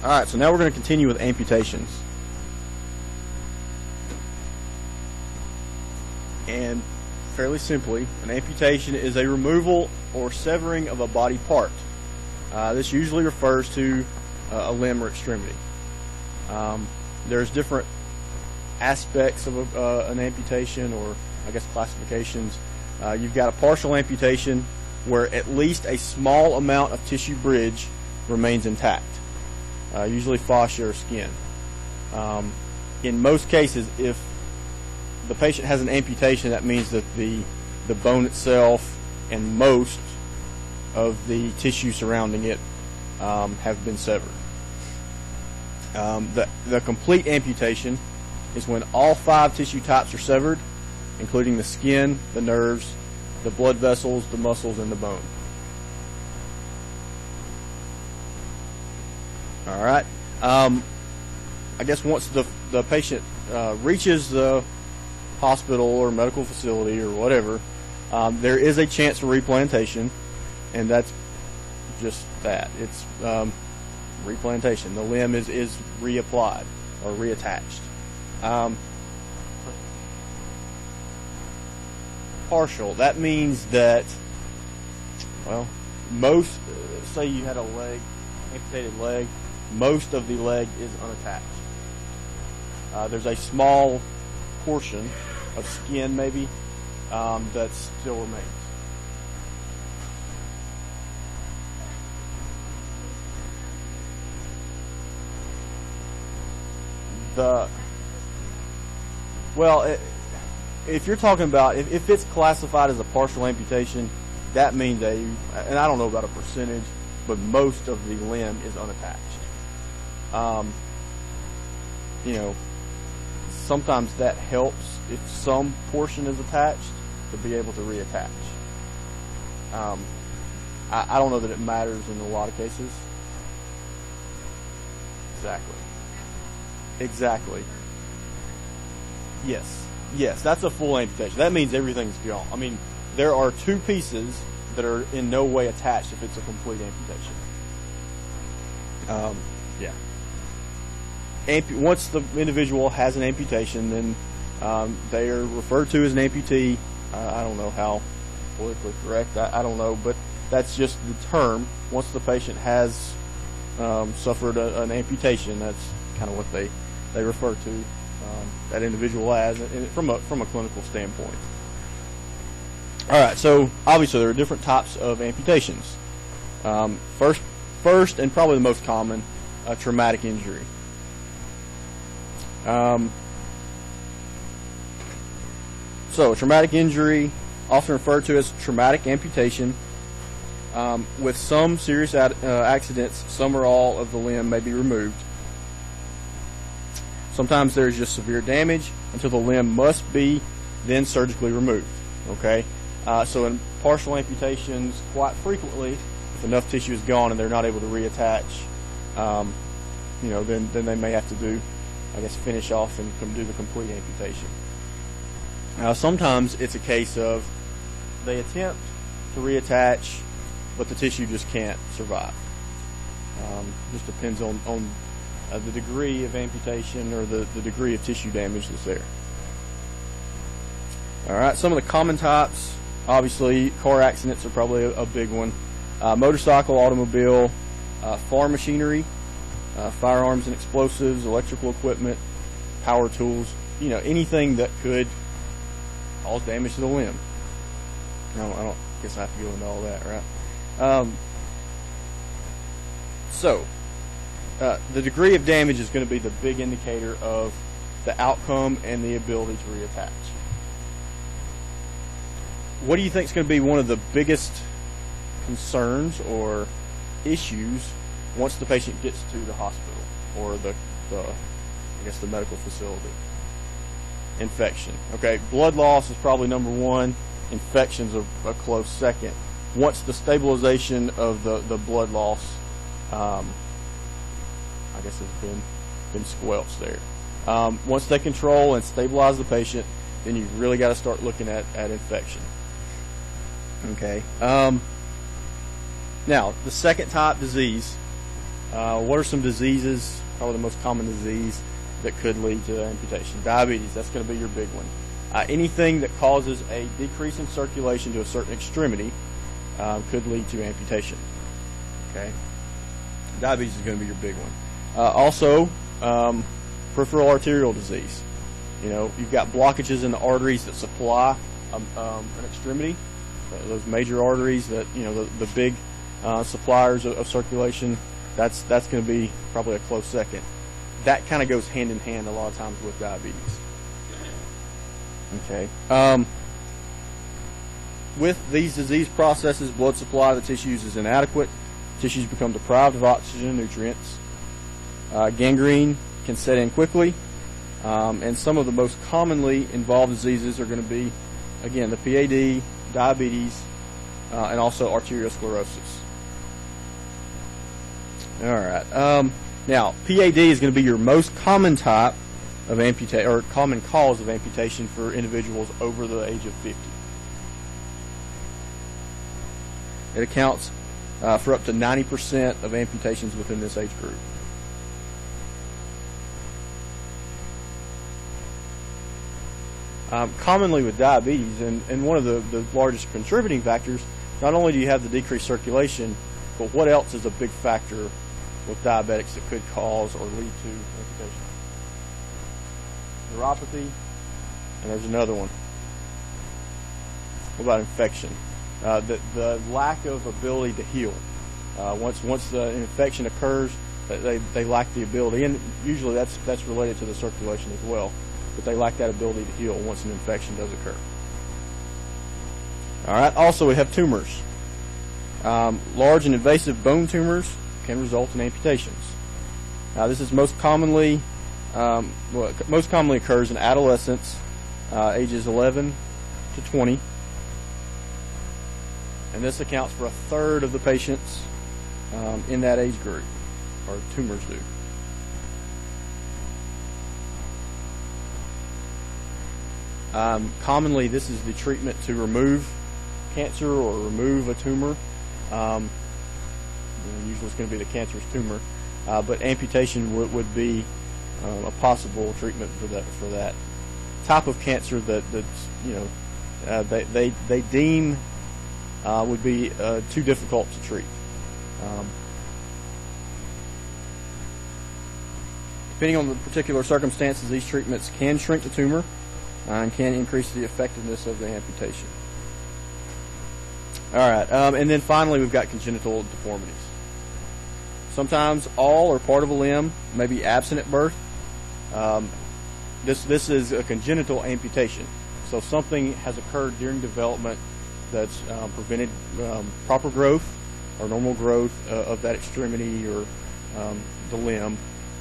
Alright, so now we're going to continue with amputations. And fairly simply, an amputation is a removal or severing of a body part. This usually refers to a limb or extremity. There's different aspects of an amputation, or I guess classifications. You've got a partial amputation where at least a small amount of tissue bridge remains intact, usually fascia or skin. In most cases, if the patient has an amputation, that means that the bone itself and most of the tissue surrounding it have been severed. The complete amputation is when all 5 tissue types are severed, including the skin, the nerves, the blood vessels, the muscles, and the bone. Alright. I guess once the patient reaches the hospital or medical facility or whatever, there is a chance for replantation, and that's just that. It's replantation. The limb is reapplied or reattached. Partial, that means that, well, most, say you had a leg, amputated leg, most of the leg is unattached. There's a small portion of skin maybe that still remains. If you're talking about, if it's classified as a partial amputation, that means and I don't know about a percentage, but most of the limb is unattached. Sometimes that helps if some portion is attached to be able to reattach. I don't know that it matters in a lot of cases. Exactly. Yes, that's a full amputation. That means everything's gone. I mean, there are 2 pieces that are in no way attached if it's a complete amputation. Once the individual has an amputation, then they are referred to as an amputee. I don't know how politically correct, I don't know, but that's just the term. Once the patient has suffered an amputation, that's kind of what they refer to that individual as, from a clinical standpoint. Alright, so obviously there are different types of amputations. First and probably the most common, traumatic injury. So traumatic injury, often referred to as traumatic amputation, with some serious accidents, some or all of the limb may be removed. Sometimes there's just severe damage until the limb must be then surgically removed. Okay, so in partial amputations, quite frequently, if enough tissue is gone and they're not able to reattach, then they may have to do, I guess, finish off and do the complete amputation. Sometimes it's a case of they attempt to reattach, but the tissue just can't survive. Just depends on the degree of amputation or the degree of tissue damage that's there. Alright, some of the common types, obviously car accidents are probably a big one. Motorcycle, automobile, farm machinery, firearms and explosives, electrical equipment, power tools, anything that could cause damage to the limb. I don't guess I have to go into all that, right? The degree of damage is going to be the big indicator of the outcome and the ability to reattach. What do you think is going to be one of the biggest concerns or issues once the patient gets to the hospital or the medical facility? Infection. Okay, blood loss is probably number 1. Infection's a close second. Once the stabilization of the blood loss, I guess, has been squelched there. Once they control and stabilize the patient, then you've really got to start looking at infection. Okay. Now, the second type disease What are some diseases, probably the most common disease that could lead to amputation? Diabetes, that's going to be your big one. Anything that causes a decrease in circulation to a certain extremity could lead to amputation. Okay, diabetes is going to be your big one. Also, peripheral arterial disease. You've got blockages in the arteries that supply an extremity. Those major arteries that the big suppliers of circulation. That's going to be probably a close second. That kind of goes hand in hand a lot of times with diabetes. Okay. With these disease processes, blood supply to the tissues is inadequate. Tissues become deprived of oxygen and nutrients. Gangrene can set in quickly. And some of the most commonly involved diseases are going to be, again, the PAD, diabetes, and also arteriosclerosis. All right. Now, PAD is going to be your most common type of amputation, or common cause of amputation for individuals over the age of 50. It accounts for up to 90% of amputations within this age group. Commonly with diabetes, and one of the largest contributing factors, not only do you have the decreased circulation, but what else is a big factor with diabetics that could cause or lead to amputation? Neuropathy, and there's another one. What about infection? The lack of ability to heal. Once the infection occurs, they lack the ability, and usually that's related to the circulation as well. But they lack that ability to heal once an infection does occur. All right. Also, we have tumors. Large and invasive bone tumors can result in amputations. This is most commonly occurs in adolescents, ages 11 to 20, and this accounts for a third of the patients in that age group, or tumors do. Commonly, this is the treatment to remove cancer or remove a tumor. Usually it's going to be the cancerous tumor, but amputation would be a possible treatment for that type of cancer that they deem would be too difficult to treat. Depending on the particular circumstances, these treatments can shrink the tumor and can increase the effectiveness of the amputation. All right, and then finally we've got congenital deformities. Sometimes all or part of a limb may be absent at birth. This is a congenital amputation. So something has occurred during development that's prevented proper growth or normal growth of that extremity or the limb,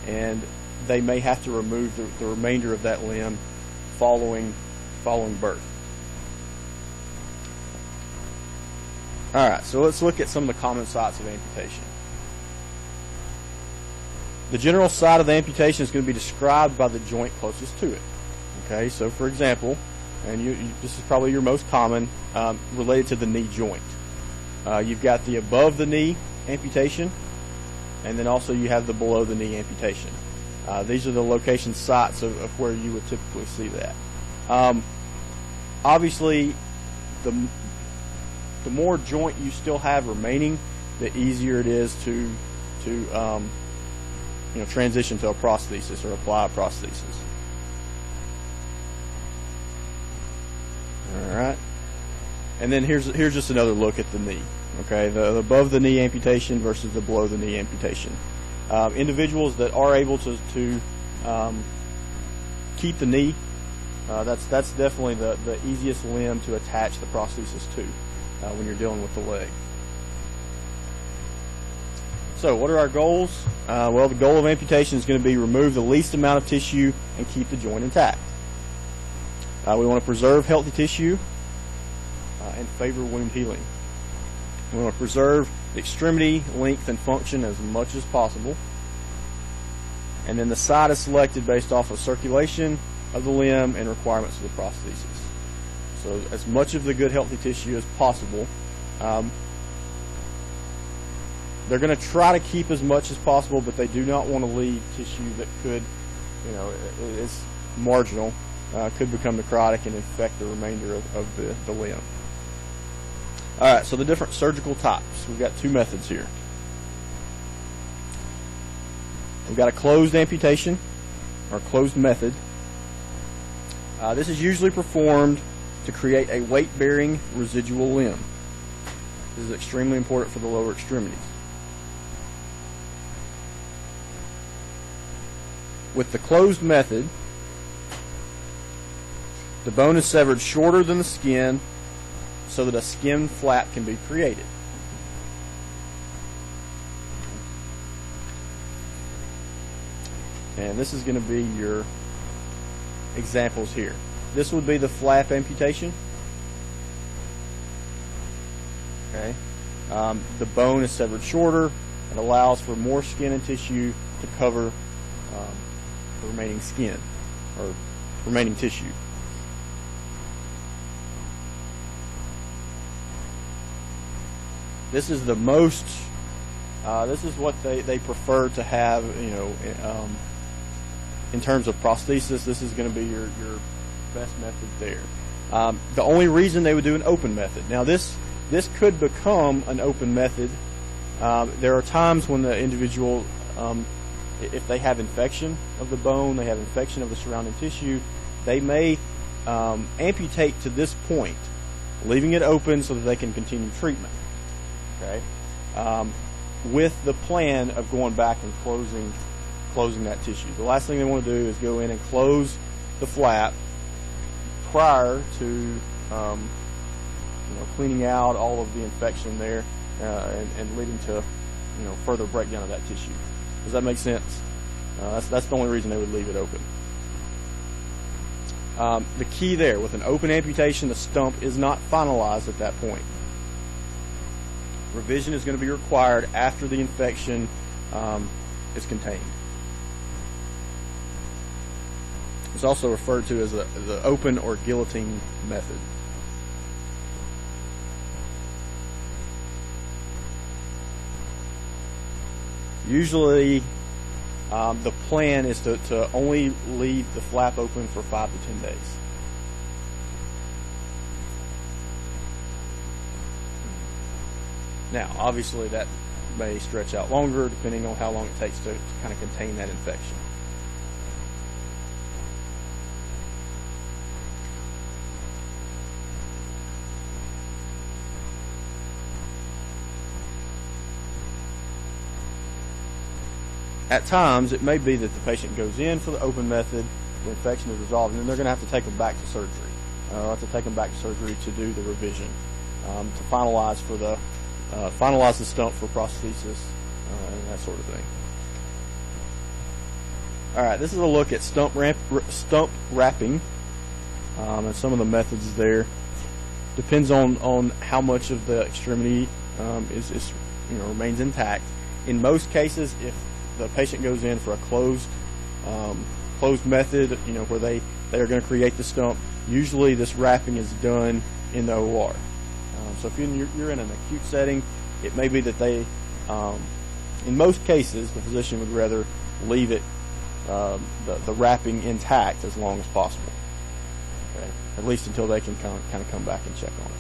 and they may have to remove the remainder of that limb following birth. All right, so let's look at some of the common sites of amputation. The general site of the amputation is going to be described by the joint closest to it. Okay, so for example, and this is probably your most common, related to the knee joint. You've got the above the knee amputation, and then also you have the below the knee amputation. These are the location sites of where you would typically see that. Obviously, the more joint you still have remaining, the easier it is to transition to a prosthesis or apply a prosthesis. All right, and then here's just another look at the knee. Okay, the above the knee amputation versus the below the knee amputation. Individuals that are able to keep the knee, that's definitely the easiest limb to attach the prosthesis to when you're dealing with the leg. So what are our goals? Well, the goal of amputation is going to be remove the least amount of tissue and keep the joint intact. We want to preserve healthy tissue and favor wound healing. We want to preserve the extremity length and function as much as possible. And then the site is selected based off of circulation of the limb and requirements of the prosthesis. So as much of the good healthy tissue as possible. They're going to try to keep as much as possible, but they do not want to leave tissue that could, it's marginal, could become necrotic and infect the remainder of the limb. All right, so the different surgical types. We've got two methods here. We've got a closed amputation, or closed method. This is usually performed to create a weight-bearing residual limb. This is extremely important for the lower extremities. With the closed method, the bone is severed shorter than the skin so that a skin flap can be created. And this is going to be your examples here. This would be the flap amputation. Okay. The bone is severed shorter. It allows for more skin and tissue to cover the remaining skin or remaining tissue. This is the most. This is what they prefer to have. In terms of prosthesis, this is going to be your best method there. The only reason they would do an open method. Now this could become an open method. There are times when the individual, if they have infection of the bone, they have infection of the surrounding tissue, they may amputate to this point, leaving it open so that they can continue treatment. Okay, with the plan of going back and closing that tissue. The last thing they want to do is go in and close the flap prior to cleaning out all of the infection there and leading to further breakdown of that tissue. Does that make sense? That's the only reason they would leave it open. The key there, with an open amputation, the stump is not finalized at that point. Revision is going to be required after the infection is contained. It's also referred to as the open or guillotine method. Usually, the plan is to only leave the flap open for 5 to 10 days. Now, obviously, that may stretch out longer depending on how long it takes to kind of contain that infection. At times, it may be that the patient goes in for the open method, the infection is resolved, and then they're going to have to take them back to surgery. Have to take them back to surgery to do the revision, to finalize the stump for prosthesis and that sort of thing. All right, this is a look at stump wrapping and some of the methods there. Depends on how much of the extremity remains intact. In most cases, if the patient goes in for a closed method, where they are going to create the stump, usually this wrapping is done in the OR. So if you're in an acute setting, it may be that they, in most cases, the physician would rather leave it, the wrapping intact as long as possible. Okay? At least until they can kind of come back and check on it.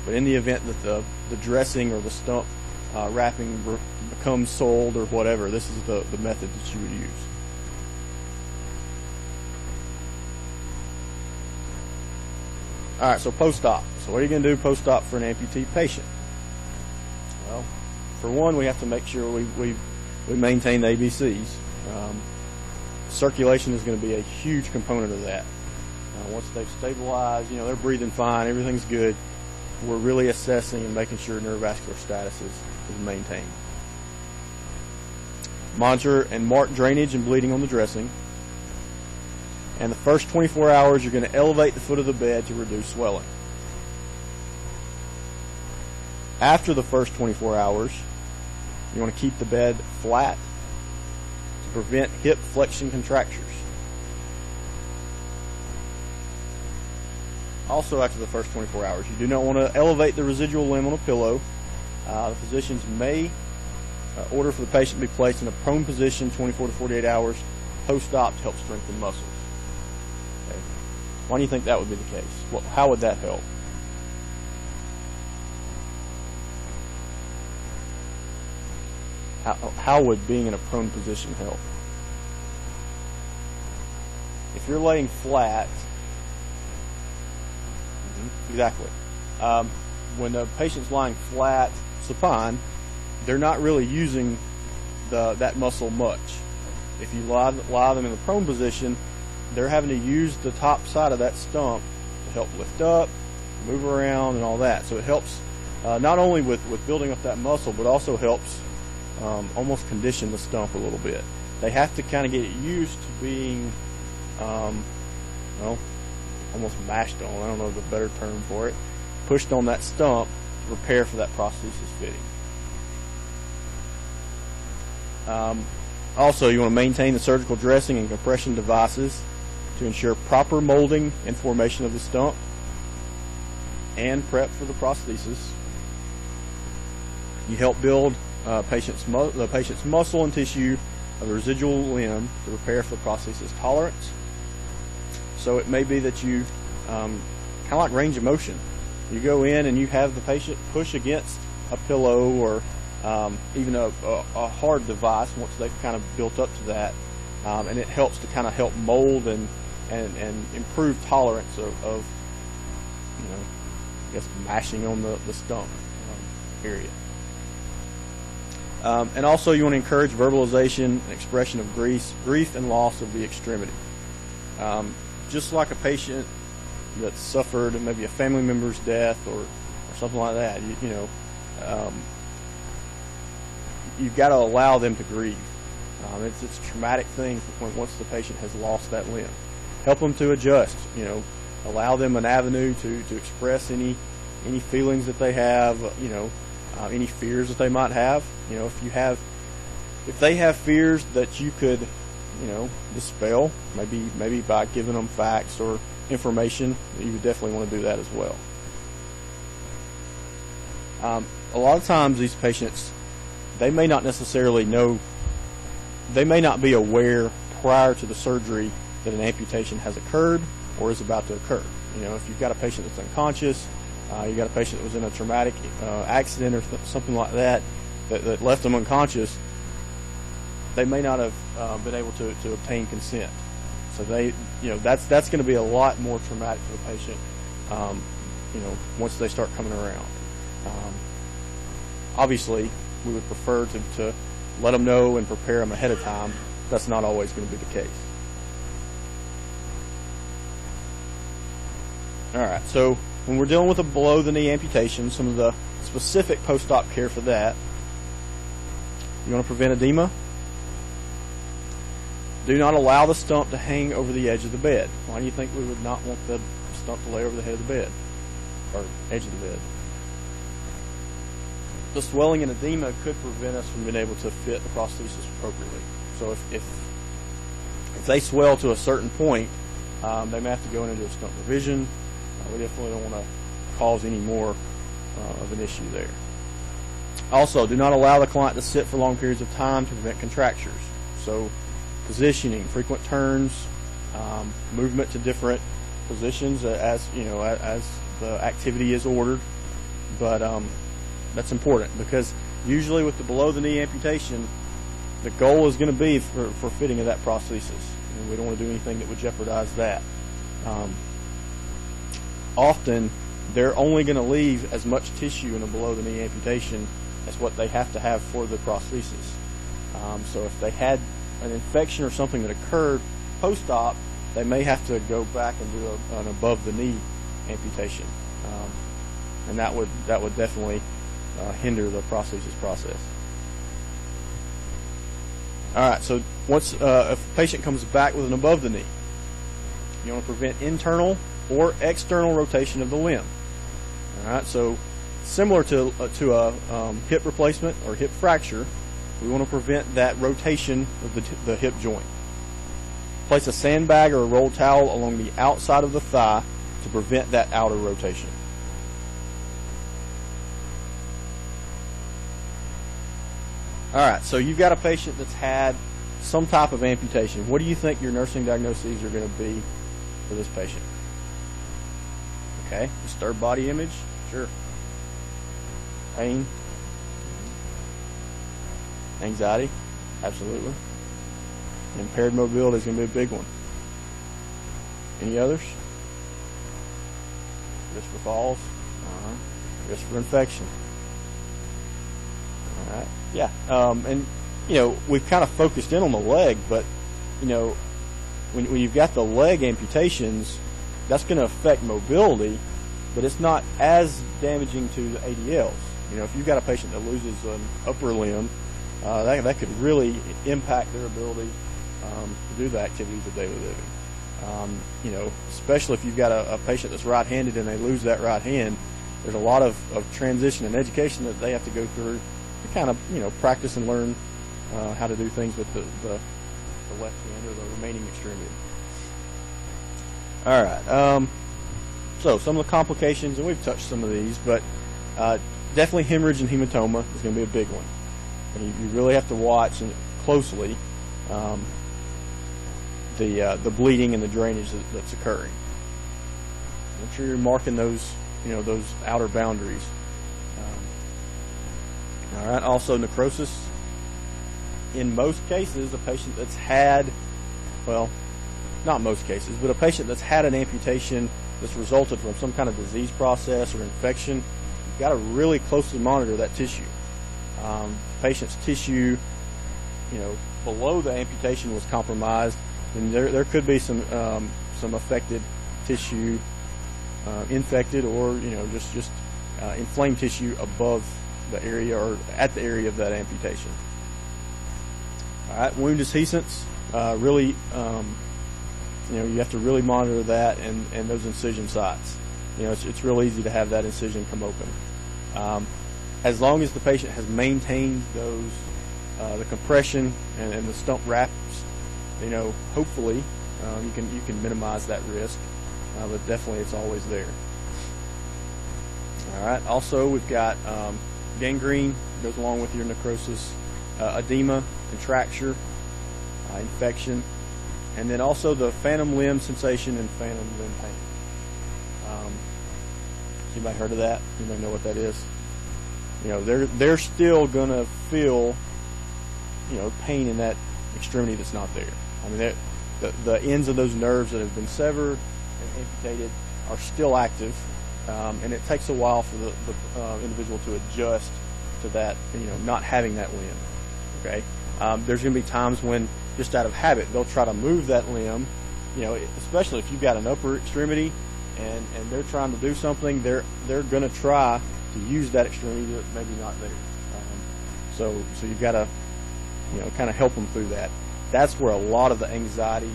But in the event that the dressing or the stump wrapping becomes soiled or whatever, this is the method that you would use. All right, so post-op. So what are you going to do post-op for an amputee patient? Well, for one, we have to make sure we maintain the ABCs. Circulation is going to be a huge component of that. Once they've stabilized, they're breathing fine, everything's good, we're really assessing and making sure neurovascular status is maintained. Monitor and mark drainage and bleeding on the dressing. And the first 24 hours, you're going to elevate the foot of the bed to reduce swelling. After the first 24 hours, you want to keep the bed flat to prevent hip flexion contractures. Also, after the first 24 hours, you do not want to elevate the residual limb on a pillow The physicians may order for the patient to be placed in a prone position 24 to 48 hours post-op to help strengthen muscles. Okay. Why do you think that would be the case? Well, how would that help? How would being in a prone position help? If you're laying flat, exactly. When the patient's lying flat, supine, they're not really using that muscle much. If you lie them in the prone position, they're having to use the top side of that stump to help lift up, move around, and all that. So it helps not only with building up that muscle, but also helps almost condition the stump a little bit. They have to kind of get used to being, well, almost mashed on. I don't know the better term for it. Pushed on that stump to prepare for that prosthesis fitting. Also, you want to maintain the surgical dressing and compression devices to ensure proper molding and formation of the stump and prep for the prosthesis. You help build the patient's muscle and tissue of the residual limb to prepare for the prosthesis tolerance. So it may be that you, kind of like range of motion, you go in and you have the patient push against a pillow or even a hard device once they've kind of built up to that, and it helps to kind of help mold and improve tolerance of you know, I guess mashing on the stump area. And also you want to encourage verbalization and expression of grief and loss of the extremity. Just like a patient that suffered maybe a family member's death or something like that, you know, you've got to allow them to grieve. It's a traumatic thing once the patient has lost that limb. Help them to adjust, you know, allow them an avenue to express any feelings that they have, you know, any fears that they might have. You know, if they have fears that you could, you know, dispel, maybe by giving them facts or information, you would definitely want to do that as well. A lot of times these patients, they may not necessarily know, they may not be aware prior to the surgery that an amputation has occurred or is about to occur. You know, if you've got a patient that's unconscious, you got a patient that was in a traumatic accident or something like that, that left them unconscious, they may not have been able to obtain consent. So they, you know, that's going to be a lot more traumatic for the patient, you know, once they start coming around. Obviously, we would prefer to let them know and prepare them ahead of time. That's not always going to be the case. All right, so when we're dealing with a below-the-knee amputation, some of the specific post-op care for that, you want to prevent edema. Do not allow the stump to hang over the edge of the bed. Why do you think we would not want the stump to lay over the head of the bed, or edge of the bed? The swelling and edema could prevent us from being able to fit the prosthesis appropriately. So if they swell to a certain point, they may have to go into a stump revision. We definitely don't want to cause any more of an issue there. Also, do not allow the client to sit for long periods of time to prevent contractures. So positioning, frequent turns, movement to different positions as you know, as the activity is ordered. But that's important because usually with the below-the-knee amputation, the goal is going to be for fitting of that prosthesis. And we don't want to do anything that would jeopardize that. Often, they're only going to leave as much tissue in a below-the-knee amputation as what they have to have for the prosthesis. So if they had an infection or something that occurred post-op, they may have to go back and do an above-the-knee amputation, and that would definitely hinder the prosthesis process. All right, so once if a patient comes back with an above-the-knee, you want to prevent internal or external rotation of the limb. All right, so similar to a hip replacement or hip fracture, we want to prevent that rotation of the hip joint. Place a sandbag or a rolled towel along the outside of the thigh to prevent that outer rotation. All right, so you've got a patient that's had some type of amputation. What do you think your nursing diagnoses are going to be for this patient? Okay, disturbed body image, sure. Pain, anxiety, absolutely. Impaired mobility is going to be a big one. Any others? Risk for falls, risk for infection. All right, yeah, and you know, we've kind of focused in on the leg, but you know, when you've got the leg amputations, that's going to affect mobility, but it's not as damaging to the ADLs. You know, if you've got a patient that loses an upper limb, that could really impact their ability to do the activities of daily living. You know, especially if you've got a patient that's right-handed and they lose that right hand, there's a lot of transition and education that they have to go through to kind of, you know, practice and learn how to do things with the left hand or the remaining extremity. All right. So some of the complications, and we've touched some of these, but definitely hemorrhage and hematoma is going to be a big one. And you really have to watch closely the bleeding and the drainage that's occurring. Make sure you're marking those, you know, those outer boundaries. All right. Also necrosis. In most cases, a patient that's had, well, not most cases, but a patient that's had an amputation that's resulted from some kind of disease process or infection, you've got to really closely monitor that tissue. Patient's tissue, you know, below the amputation was compromised, and there could be some affected tissue, infected, or you know, just inflamed tissue above the area or at the area of that amputation. All right, wound adhesance, really, you know, you have to really monitor that and those incision sites. You know, it's real easy to have that incision come open. As long as the patient has maintained those, the compression and the stump wraps, you know, hopefully you can minimize that risk, but definitely it's always there. All right. Also, we've got gangrene goes along with your necrosis, edema, contracture, infection, and then also the phantom limb sensation and phantom limb pain. Anybody heard of that? Anybody know what that is? You know, they're still gonna feel, you know, pain in that extremity that's not there. I mean, the ends of those nerves that have been severed and amputated are still active, and it takes a while for the individual to adjust to that, you know, not having that limb. Okay, there's going to be times when, just out of habit, they'll try to move that limb. You know, especially if you've got an upper extremity and they're trying to do something, they're going to try to use that extremity that's maybe not there. So you've got to, you know, kind of help them through that. That's where a lot of the anxiety,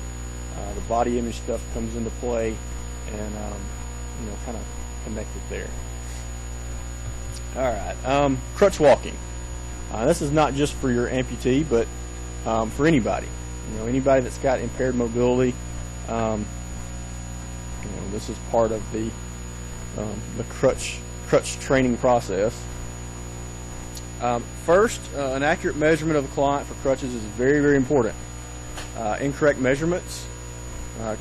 the body image stuff comes into play, and you know, kind of connected there. All right, crutch walking. This is not just for your amputee, but for anybody. You know, anybody that's got impaired mobility. You know, this is part of the crutch training process. First, an accurate measurement of the client for crutches is very, very important. Incorrect measurements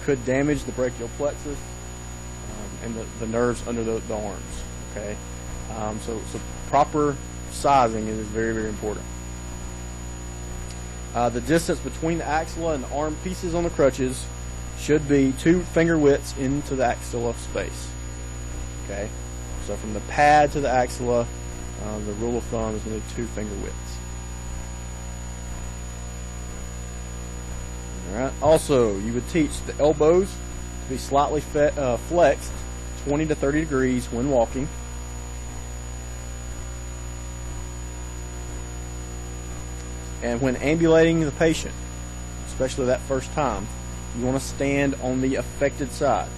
could damage the brachial plexus and the nerves under the arms. Okay, so proper sizing is very, very important. The distance between the axilla and the arm pieces on the crutches should be 2 finger widths into the axilla space. Okay, so from the pad to the axilla, the rule of thumb is going to be 2 finger widths. All right. Also, you would teach the elbows to be slightly flexed 20 to 30 degrees when walking. And when ambulating the patient, especially that first time, you want to stand on the affected side.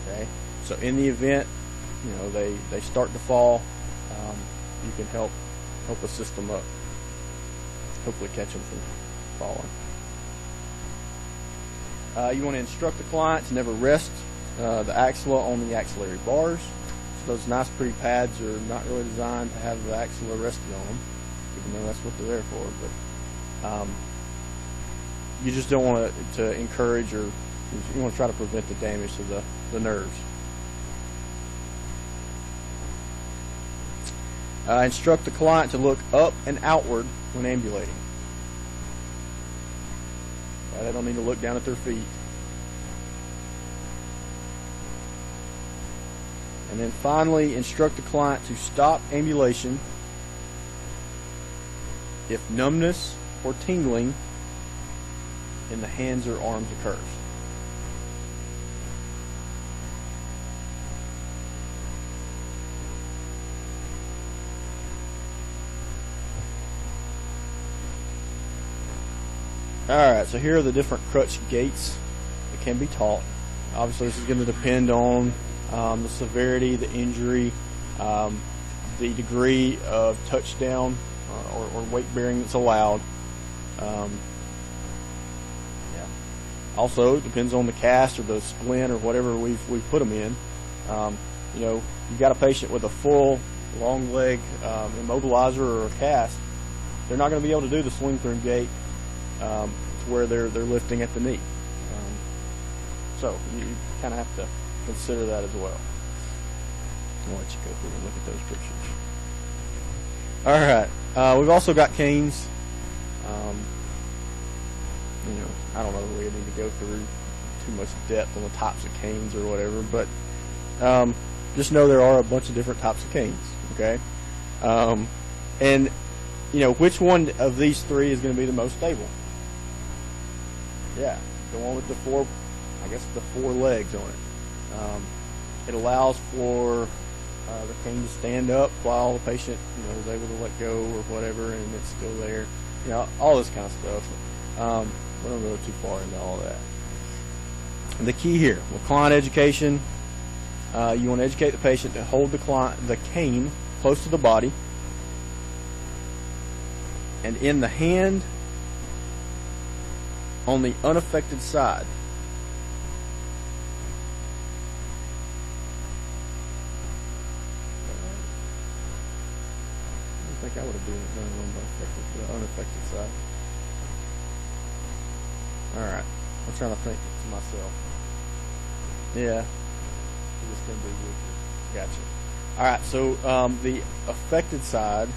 Okay, so in the event, you know, they start to fall, you can help assist them up, hopefully catch them from falling. You want to instruct the client to never rest the axilla on the axillary bars. So those nice pretty pads are not really designed to have the axilla rested on them. even though that's what they're there for. But you just don't want to encourage, or you want to try to prevent the damage to the nerves. Instruct the client to look up and outward when ambulating. They don't need to look down at their feet. And then finally, instruct the client to stop ambulation if numbness or tingling in the hands or arms occurs. Alright, so here are the different crutch gaits that can be taught. Obviously, this is going to depend on the severity, the injury, the degree of touchdown or weight bearing that's allowed. Also, it depends on the cast or the splint or whatever we've put them in. You know, you've got a patient with a full long leg immobilizer or a cast, they're not going to be able to do the swing through gait to where they're lifting at the knee. So you kind of have to consider that as well. I'll let you go through and look at those pictures. All right, we've also got canes. You know, I don't know that we need to go through too much depth on the types of canes or whatever, but just know there are a bunch of different types of canes. Okay, and you know, which one of these three is going to be the most stable? Yeah, the one with the four legs on it. It allows for the cane to stand up while the patient, you know, is able to let go or whatever, and it's still there. You know, all this kind of stuff. We don't go too far into all that. And the key here with client education, you want to educate the patient to hold the cane close to the body and in the hand on the unaffected side. I think I would have done one by the unaffected side. Alright, I'm trying to think to myself. Yeah, it's going to be with you. Gotcha. Alright, so the affected side,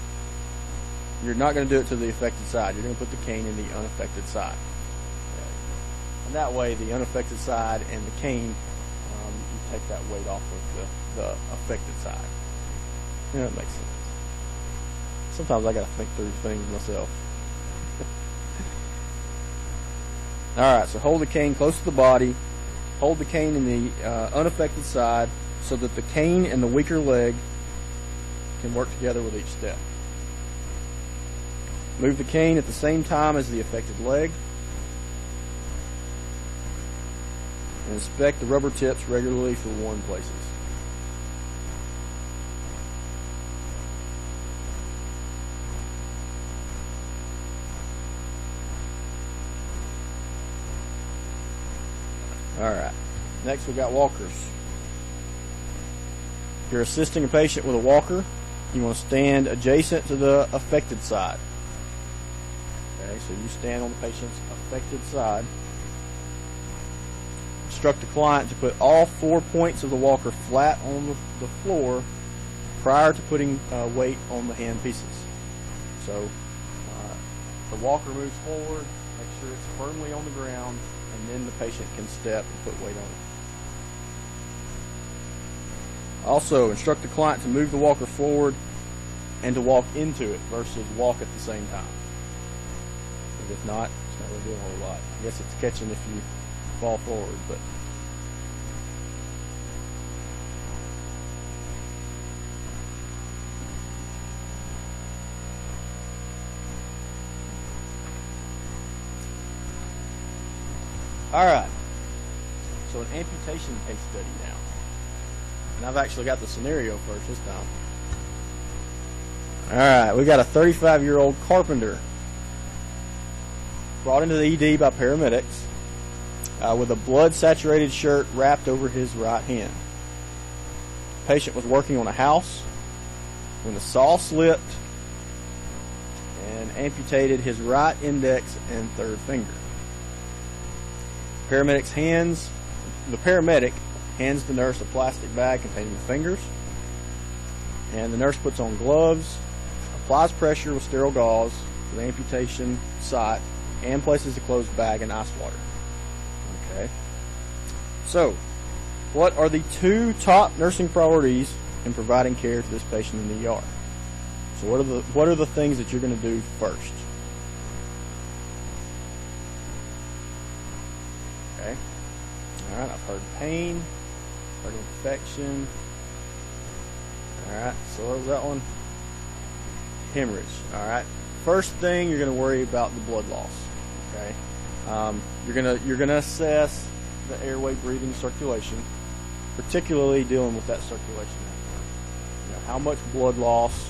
you're not going to do it to the affected side. You're going to put the cane in the unaffected side. Okay. And that way, the unaffected side and the cane, you take that weight off of the affected side. Yeah, that makes sense. Sometimes I got to think through things myself. Alright, so hold the cane close to the body, hold the cane in the unaffected side so that the cane and the weaker leg can work together with each step. Move the cane at the same time as the affected leg. And inspect the rubber tips regularly for worn places. Alright, next we've got walkers. If you're assisting a patient with a walker, you want to stand adjacent to the affected side. Okay, so you stand on the patient's affected side. Instruct the client to put all 4 points of the walker flat on the floor prior to putting weight on the hand pieces. So the walker moves forward, make sure it's firmly on the ground, and then the patient can step and put weight on it. Also, instruct the client to move the walker forward and to walk into it versus walk at the same time. Because if not, it's not going to do a whole lot. I guess it's catching if you fall forward, but alright, so an amputation case study now. And I've actually got the scenario first this time. Alright, we got a 35-year-old carpenter brought into the ED by paramedics with a blood-saturated shirt wrapped over his right hand. The patient was working on a house when the saw slipped amputated his right index and third finger. The paramedic hands the nurse a plastic bag containing the fingers, and the nurse puts on gloves, applies pressure with sterile gauze to the amputation site, and places the closed bag in ice water. Okay. So, what are the 2 top nursing priorities in providing care to this patient in the ER? So what are the things that you're going to do first? Okay. All right. I've heard pain, heard infection. All right. So what was that one? Hemorrhage. All right. First thing, you're going to worry about the blood loss. Okay. You're gonna assess the airway, breathing, circulation, particularly dealing with that circulation network. You know, how much blood loss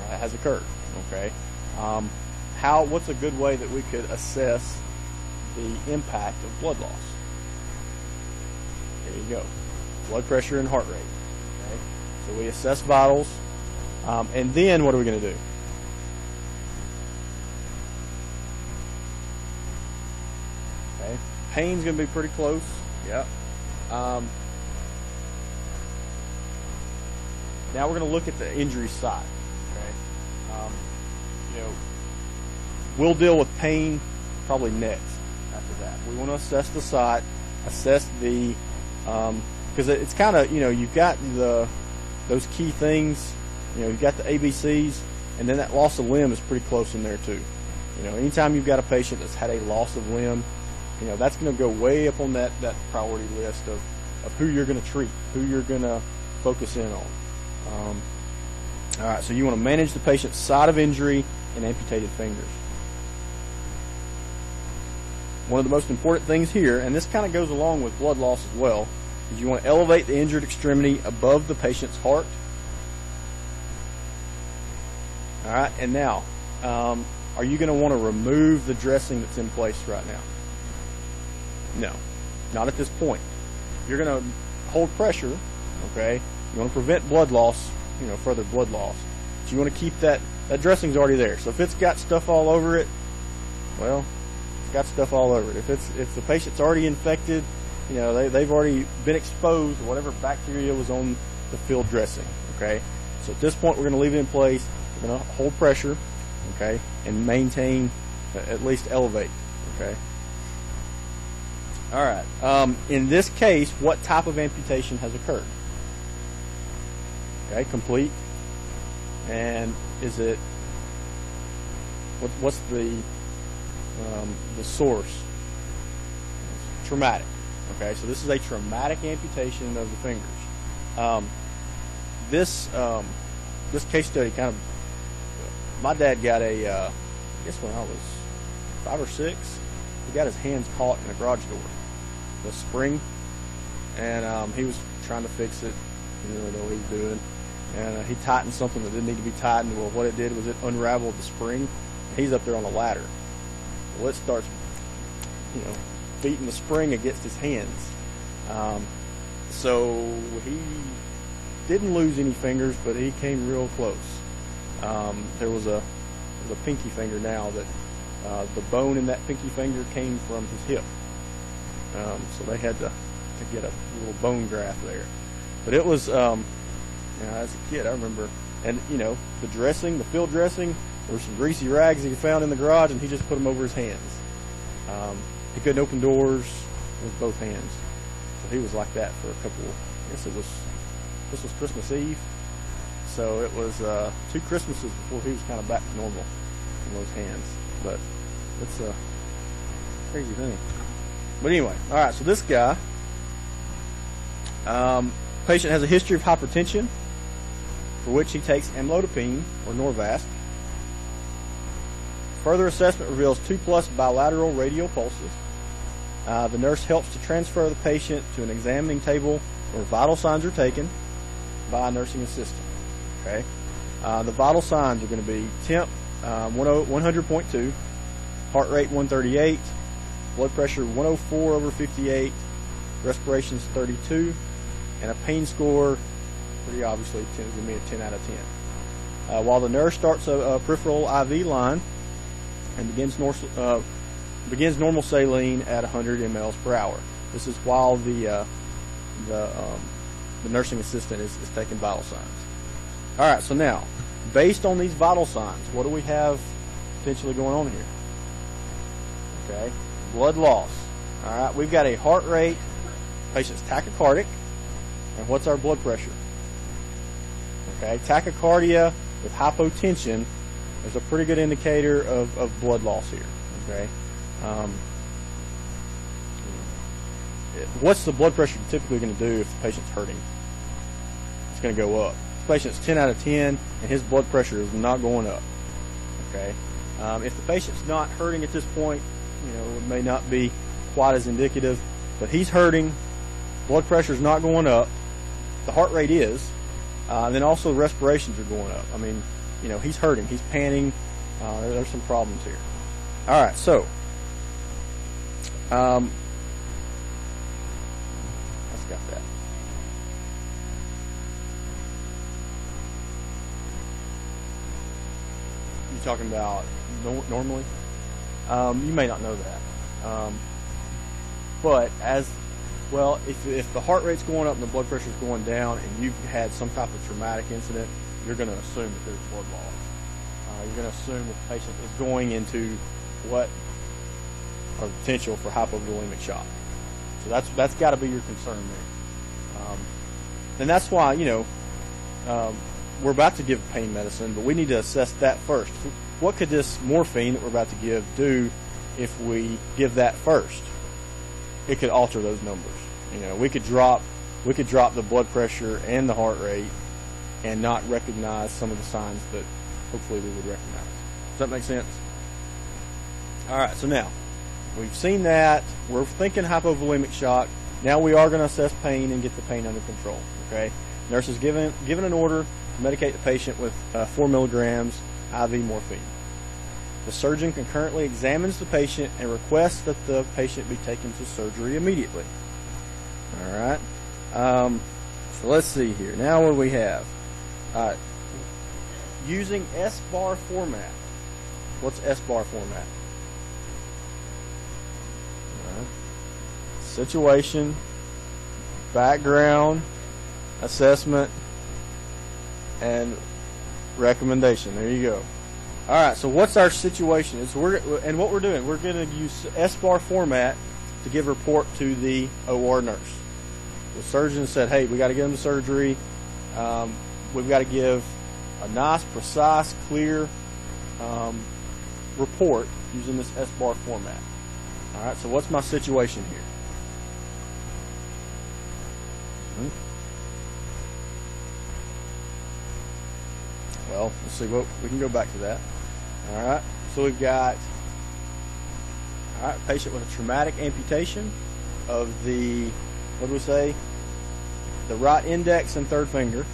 has occurred. Okay. What's a good way that we could assess the impact of blood loss? There you go. Blood pressure and heart rate. Okay. So we assess vitals, and then what are we going to do? Okay. Pain's going to be pretty close. Yep. Now we're going to look at the injury site. Okay. We'll deal with pain probably next. After that, we want to assess the site, assess the because it's kind of, you've got those key things. You've got the ABCs, and then that loss of limb is pretty close in there too. Anytime you've got a patient that's had a loss of limb, that's going to go way up on that priority list of who you're going to treat, who you're going to focus in on. All right, so you want to manage the patient's site of injury and amputated fingers. One of the most important things here, and this kind of goes along with blood loss as well, is you want to elevate the injured extremity above the patient's heart. All right, and now, are you going to want to remove the dressing that's in place right now? No, not at this point. You're going to hold pressure, okay? You want to prevent blood loss, further blood loss. But you want to keep that dressing's already there. So if it's got stuff all over it, well, it's got stuff all over it. If the patient's already infected, they've already been exposed to whatever bacteria was on the field dressing, okay? So at this point, we're going to leave it in place. We're going to hold pressure, okay, and maintain, at least elevate, okay? All right. In this case, what type of amputation has occurred? Okay, complete. And is it? What's the source? Traumatic. Okay, so this is a traumatic amputation of the fingers. This case study kind of. My dad got I guess when I was 5 or 6, he got his hands caught in a garage door, the spring, and he was trying to fix it. He didn't really know what he was doing, and he tightened something that didn't need to be tightened. Well, what it did was it unraveled the spring. He's up there on a ladder. Well, it starts, beating the spring against his hands. So he didn't lose any fingers, but he came real close. There was a pinky finger now that the bone in that pinky finger came from his hip. So they had to get a little bone graft there. But it was, as a kid, I remember, and the dressing, the field dressing, there were some greasy rags that he found in the garage, and he just put them over his hands. He couldn't open doors with both hands, so he was like that for a couple. I guess this was Christmas Eve, so it was 2 Christmases before he was kind of back to normal in those hands. But it's a crazy thing. But anyway, all right. So this guy, patient has a history of hypertension, for which he takes amlodipine or Norvasc. Further assessment reveals 2+ bilateral radial pulses. The nurse helps to transfer the patient to an examining table where vital signs are taken by a nursing assistant. Okay, the vital signs are going to be temp 100.2, heart rate 138, blood pressure 104/58, respirations 32, and a pain score, pretty obviously, is going to be a 10 out of 10. while the nurse starts a peripheral IV line and begins normal saline at 100 mLs per hour. This is while the nursing assistant is taking vital signs. All right, so now, based on these vital signs, what do we have potentially going on here? Okay, blood loss. All right, we've got a heart rate, patient's tachycardic, and what's our blood pressure? Okay, tachycardia with hypotension is a pretty good indicator of blood loss here. Okay, what's the blood pressure typically going to do if the patient's hurting? It's going to go up. If the patient's 10 out of 10 and his blood pressure is not going up. Okay, if the patient's not hurting at this point, it may not be quite as indicative, but he's hurting, blood pressure is not going up, the heart rate is, and then also respirations are going up. I mean, he's hurting, he's panting, there's some problems here. All right, so let's got that. You talking about normally? You may not know that. But as well, if the heart rate's going up and the blood pressure's going down and you've had some type of traumatic incident, you're going to assume that there's blood loss. You're going to assume that the patient is going into what are the potential for hypovolemic shock. So that's got to be your concern there. And that's why, we're about to give pain medicine, but we need to assess that first. What could this morphine that we're about to give do if we give that first? It could alter those numbers. We could drop the blood pressure and the heart rate and not recognize some of the signs that hopefully we would recognize. Does that make sense? All right, so now we've seen that. We're thinking hypovolemic shock. Now we are going to assess pain and get the pain under control. Okay, nurse is given an order to medicate the patient with 4 milligrams IV morphine. The surgeon concurrently examines the patient and requests that the patient be taken to surgery immediately. All right. So let's see here. Now what do we have? Using S-bar format. What's S-bar format? All right. Situation, background, assessment, and recommendation. There you go. All right, so what's our situation? What we're doing, we're going to use S-bar format to give a report to the OR nurse. The surgeon said, hey, we got to get him to surgery. We've got to give a nice, precise, clear report using this S-bar format. All right, so what's my situation here? Well, let's see what we can go back to that. All right, so we've got patient with a traumatic amputation of the, what do we say? The right index and third finger.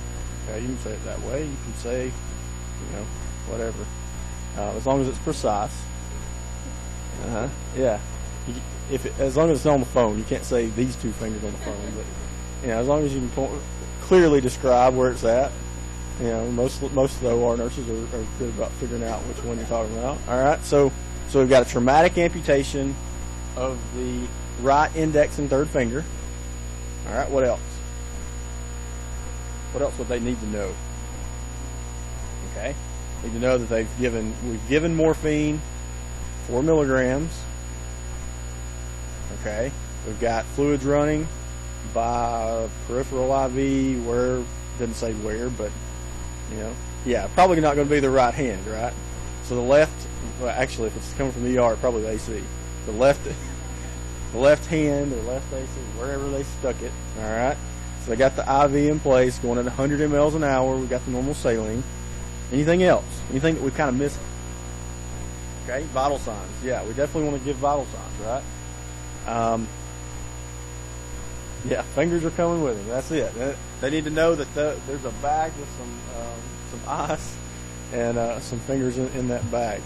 Okay, you can say it that way. You can say, whatever, as long as it's precise. Yeah. As long as it's on the phone, you can't say these two fingers on the phone, but as long as you can clearly describe where it's at. Most of the OR nurses are good about figuring out which one you're talking about. All right, so we've got a traumatic amputation of the right index and third finger. All right, what else? What else would they need to know? Okay, need to know that we've given morphine, 4 milligrams. Okay, we've got fluids running by peripheral IV. Where, didn't say where, but yeah, probably not going to be the right hand, right? So the left, well, actually, if it's coming from the ER, probably the AC. The left hand or left AC, wherever they stuck it. All right. So they got the IV in place, going at 100 mLs an hour. We got the normal saline. Anything else? Anything that we've kind of missed? Okay, vital signs. Yeah, we definitely want to give vital signs, right? Yeah, fingers are coming with him. That's it. They need to know that there's a bag with some ice and some fingers in that bag.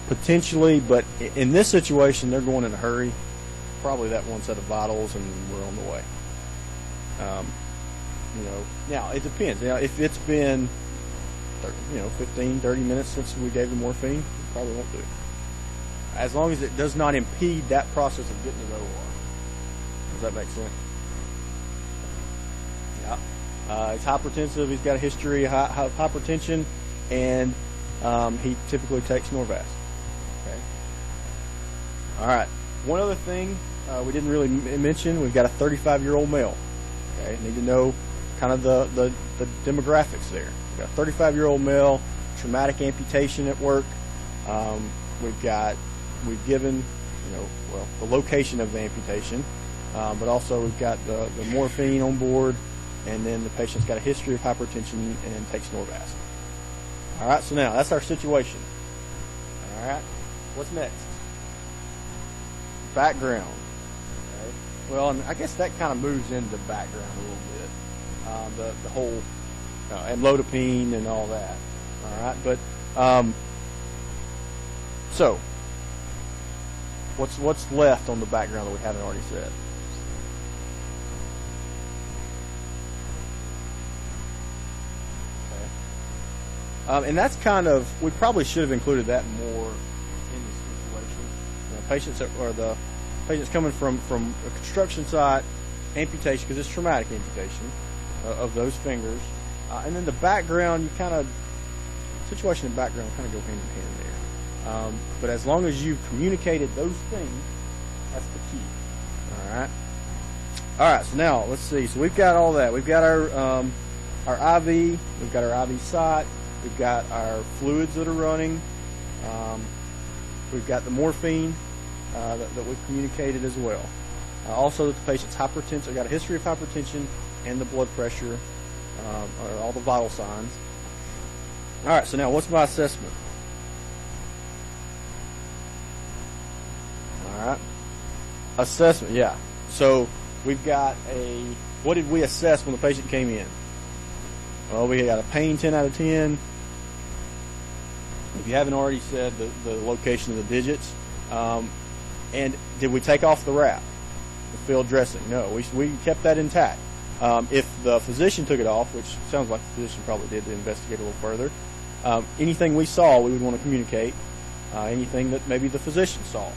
Potentially, but in this situation, they're going in a hurry. probably that one set of vitals, and we're on the way. Now it depends. Now, if it's been 15, 30 minutes since we gave the morphine, we probably won't do it. As long as it does not impede that process of getting to the OR. Does that make sense? Yeah. He's hypertensive. He's got a history of hypertension, and he typically takes Norvasc. Okay. All right. One other thing we didn't really mention, we've got a 35-year-old male. Okay. Need to know kind of the demographics there. We've got a 35-year-old male, traumatic amputation at work. We've given, the location of the amputation, but also we've got the morphine on board, and then the patient's got a history of hypertension and takes Norvasc. All right, so now that's our situation. All right, what's next? Background. Okay. Well, and I guess that kind of moves into background a little bit, the whole amlodipine and all that. All right, but so what's left on the background that we haven't already said? And that's kind of, we probably should have included that more in this situation. The patients coming from a construction site, amputation, because it's traumatic amputation of those fingers. And then the background, situation and background kind of go hand in hand there. But as long as you've communicated those things, that's the key. All right, so now let's see. So we've got all that. We've got our IV, we've got our IV site, we've got our fluids that are running, we've got the morphine that we've communicated as well. Also, that the patient's hypertensive, got a history of hypertension, and the blood pressure, or all the vital signs. All right, so now what's my assessment? All right, assessment, yeah. So we've got what did we assess when the patient came in? Well, we got a pain 10 out of 10. If you haven't already said the location of the digits, and did we take off the wrap, the field dressing? No, we kept that intact. If the physician took it off, which sounds like the physician probably did to investigate a little further, anything we saw, we would want to communicate. Anything that maybe the physician saw,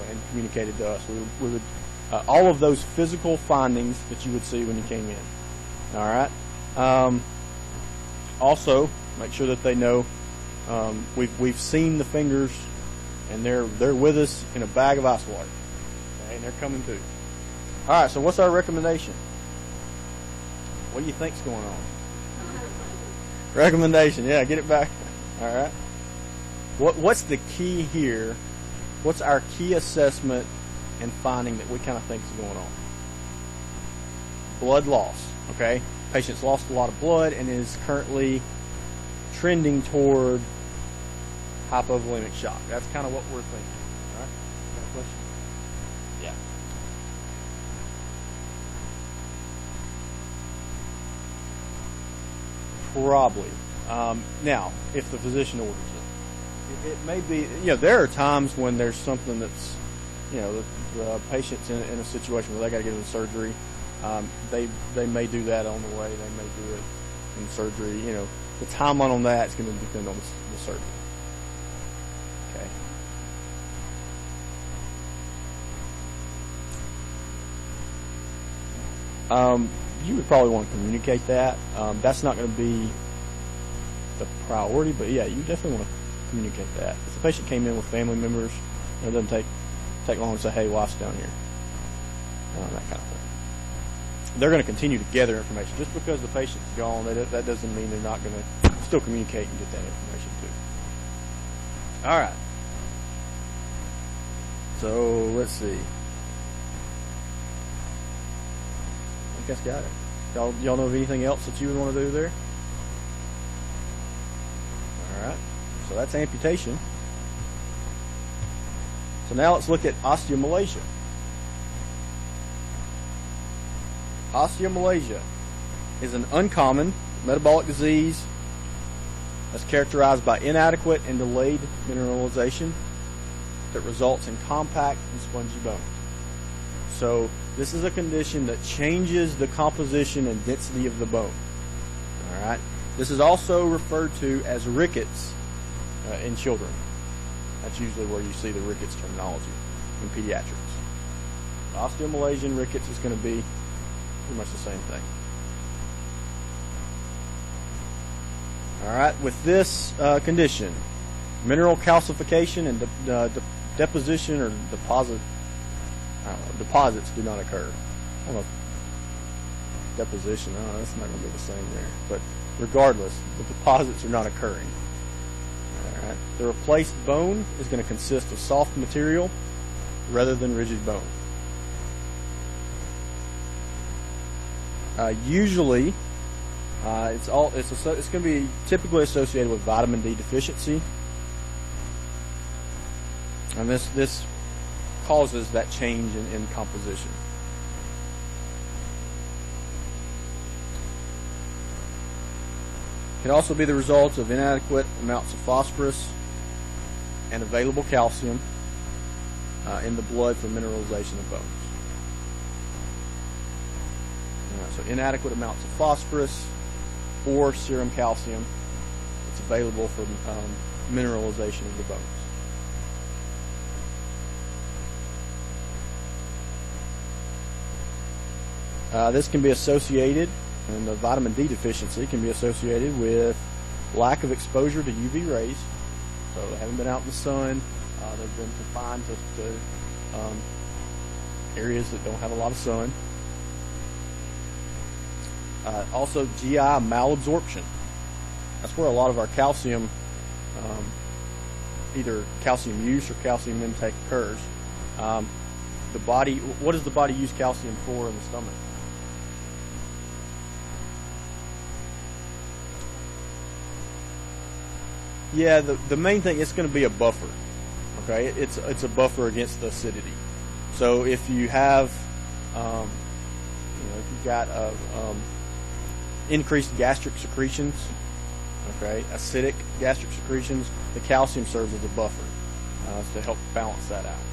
and communicated to us, we would all of those physical findings that you would see when you came in. All right. Also, make sure that they know we've seen the fingers, and they're with us in a bag of ice water, okay, and they're coming through. All right. So what's our recommendation? What do you think's going on? Recommendation, yeah, get it back. All right. What's the key here? What's our key assessment and finding that we kind of think is going on? Blood loss. Okay. Patient's lost a lot of blood and is currently trending toward hypovolemic shock. That's kind of what we're thinking. All right. Got a question? Yeah. Probably. Now, if the physician orders it may be, there are times when there's something that's, the patient's in a situation where they got to get into surgery. They may do that on the way. They may do it in surgery. The timeline on that is going to depend on the surgery. Okay. You would probably want to communicate that. That's not going to be the priority, but yeah, you definitely want to communicate that. If the patient came in with family members, it doesn't take long to say, hey, wife's down here. That kind of thing. They're going to continue to gather information. Just because the patient's gone, that doesn't mean they're not going to still communicate and get that information too. All right. So let's see. I think that's got it. Y'all know of anything else that you would want to do there? All right. So that's amputation. So now let's look at osteomalacia. Osteomalacia is an uncommon metabolic disease that's characterized by inadequate and delayed mineralization that results in compact and spongy bones. So this is a condition that changes the composition and density of the bone. All right. This is also referred to as rickets in children. That's usually where you see the rickets terminology in pediatrics. Osteomalacia and rickets is going to be pretty much the same thing. All right, with this condition, mineral calcification and deposition or deposits do not occur. I don't know if deposition, that's not going to be the same there. But regardless, the deposits are not occurring. All right, the replaced bone is going to consist of soft material rather than rigid bone. Usually, it's going to be typically associated with vitamin D deficiency, and this causes that change in composition. It can also be the result of inadequate amounts of phosphorus and available calcium in the blood for mineralization of bones. So inadequate amounts of phosphorus or serum calcium that's available for mineralization of the bones. This can be associated, and the vitamin D deficiency can be associated with lack of exposure to UV rays. So they haven't been out in the sun. They've been confined to areas that don't have a lot of sun. Also, GI malabsorption. That's where a lot of our calcium, either calcium use or calcium intake occurs. The body, what does the body use calcium for in the stomach? Yeah, the main thing, it's going to be a buffer. Okay, it's a buffer against the acidity. So if you have, if you've got increased gastric secretions, okay, acidic gastric secretions, the calcium serves as a buffer to help balance that out.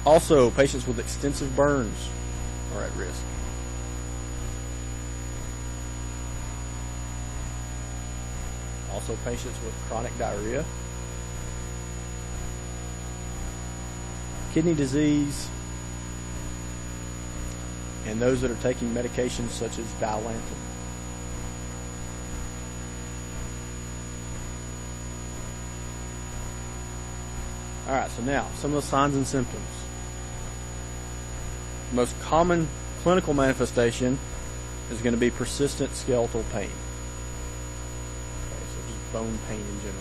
Also, patients with extensive burns are at risk. Also, patients with chronic diarrhea, kidney disease, and those that are taking medications such as Dilantin. All right, so now, some of the signs and symptoms. The most common clinical manifestation is going to be persistent skeletal pain. Okay, so just bone pain in general.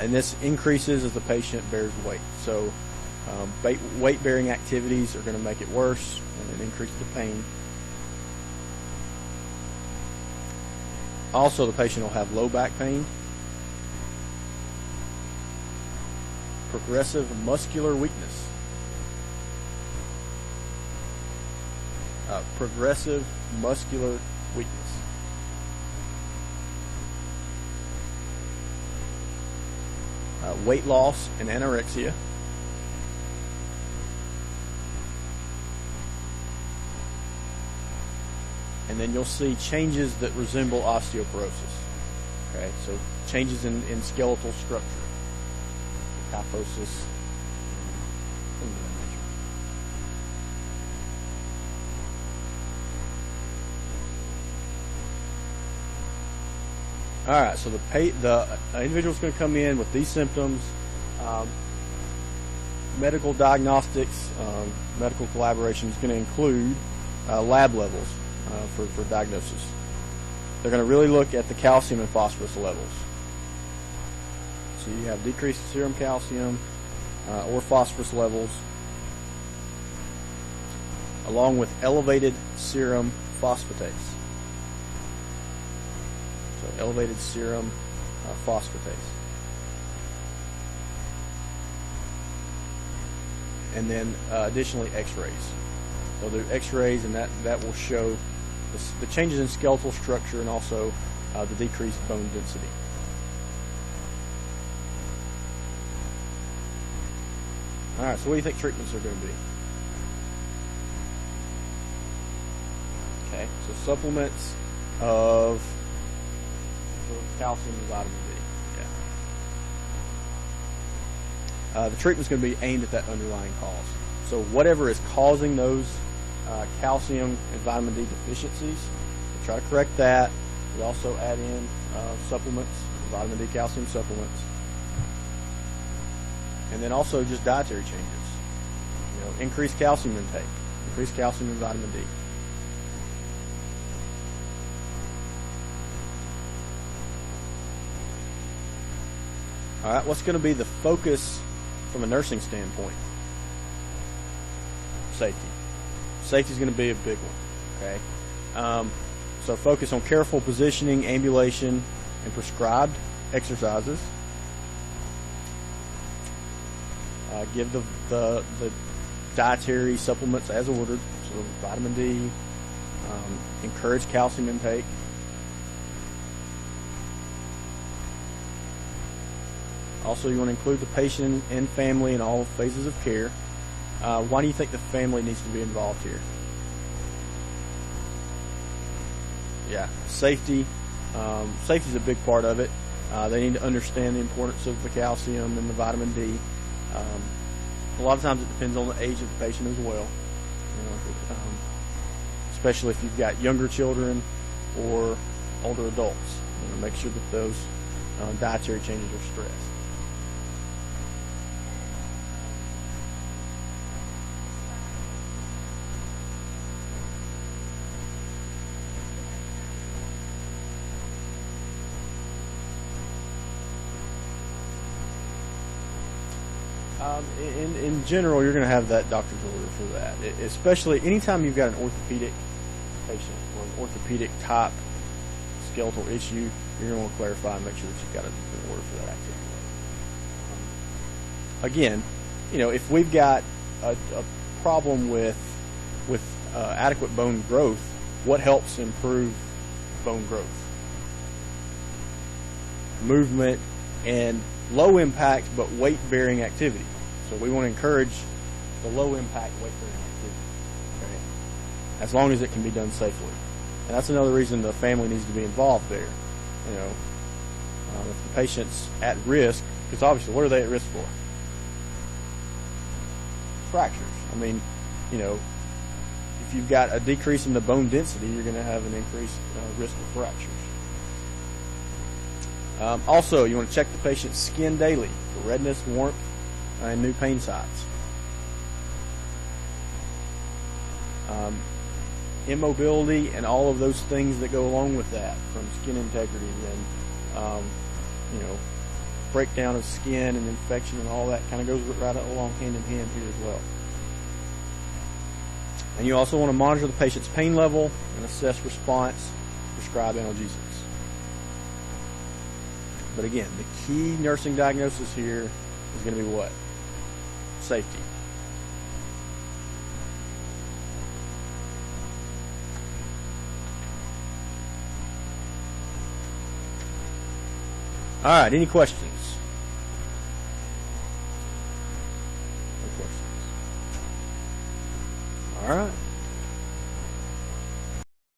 And this increases as the patient bears weight. So weight-bearing activities are going to make it worse and increase the pain. Also, the patient will have low back pain, progressive muscular weakness, progressive muscular weakness. Weight loss and anorexia. And then you'll see changes that resemble osteoporosis. Okay, so changes in skeletal structure, kyphosis, things of that nature. All right, so the individual's going to come in with these symptoms. Medical diagnostics, medical collaboration is going to include lab levels for diagnosis. They're going to really look at the calcium and phosphorus levels. So you have decreased serum calcium or phosphorus levels, along with elevated serum phosphatase. So elevated serum phosphatase. And then additionally x-rays. They'll do x-rays, and that will show the changes in skeletal structure and also the decreased bone density. All right, so what do you think treatments are going to be? Okay, so supplements of calcium and vitamin D. Yeah. The treatment's going to be aimed at that underlying cause. So whatever is causing those calcium and vitamin D deficiencies, we try to correct that. We also add in supplements, vitamin D, calcium supplements, and then also just dietary changes. You know, increase calcium intake, increase calcium and vitamin D. All right, what's going to be the focus from a nursing standpoint? Safety. Safety is going to be a big one. Okay, so focus on careful positioning, ambulation, and prescribed exercises. Give the dietary supplements as ordered, so vitamin D. Encourage calcium intake. Also, you want to include the patient and family in all phases of care. Why do you think the family needs to be involved here? Yeah, safety. Safety is a big part of it. They need to understand the importance of the calcium and the vitamin D. A lot of times it depends on the age of the patient as well. You know, especially if you've got younger children or older adults. You know, make sure that those dietary changes are stressed. In general, you're going to have that doctor's order for that. Especially anytime you've got an orthopedic patient or an orthopedic type skeletal issue, you're going to want to clarify and make sure that you've got an order for that activity. Again, you know, if we've got a problem with adequate bone growth, what helps improve bone growth? Movement and low impact but weight bearing activity. So we want to encourage the low impact weight bearing activity, okay? As long as it can be done safely. And that's another reason the family needs to be involved there. You know, if the patient's at risk, because obviously what are they at risk for? Fractures. I mean, you know, if you've got a decrease in the bone density, you're going to have an increased risk of fractures. Also, you want to check the patient's skin daily for redness, warmth, and new pain sites. Immobility and all of those things that go along with that, from skin integrity and you know, breakdown of skin and infection and all that kind of goes right along hand in hand here as well. And you also want to monitor the patient's pain level and assess response, prescribe analgesics. But again, the key nursing diagnosis here is going to be what? Safety. All right, any questions?